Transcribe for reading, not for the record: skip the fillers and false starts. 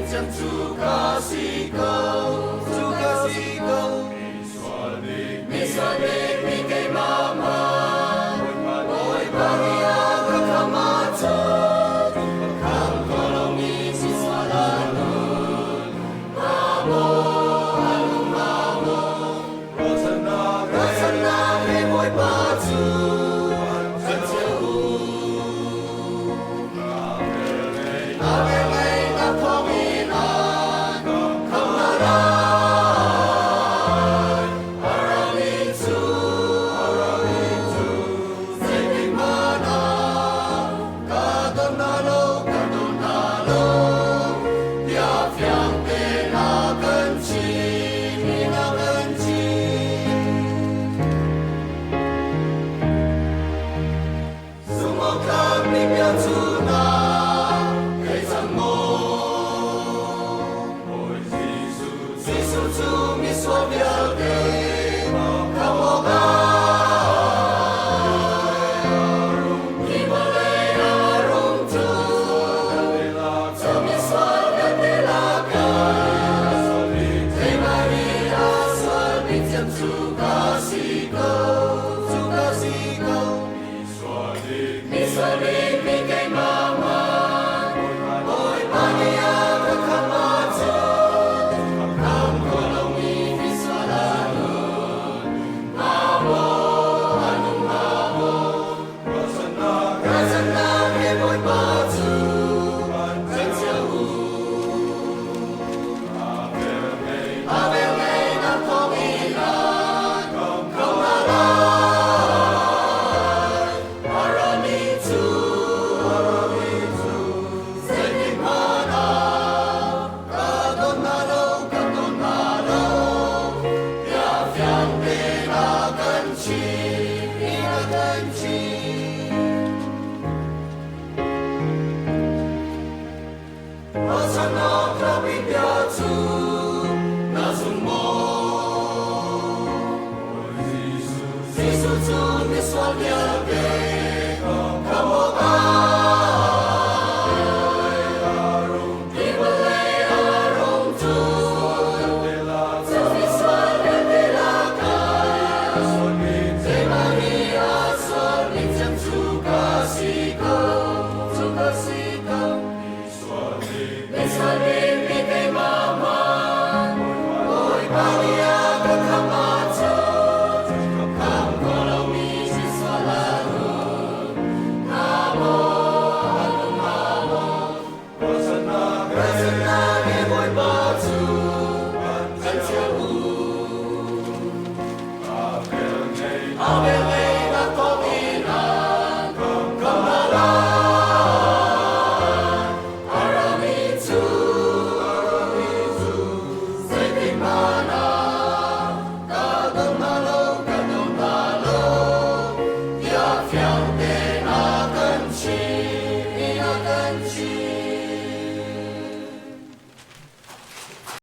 Chủ kasih kau, misalnya bingkai mama, oi bahagia kekamatan, kau tolongi siswa lanun, mamo, rasana heboy batu, sejauh, abelai na pangilan, kau naray, orang itu, sing mana, kadang-nalo, tiap yang pinakan semua kami biasa kaisan mo, Sisu tu miswa biarke, kamu Himalay arum tu, semiswa gandelakan, temari asal bincang kasih kau, misalnya bingkai mama, oi bahagia kekamatan, kau tolongi siswa lanun, mamo, rasana heboy batu, sejauh, abelai na pangilan, kau naray, orang itu, sing mana, kadang-nalo, tiap yang pinakan Rasana kami biasa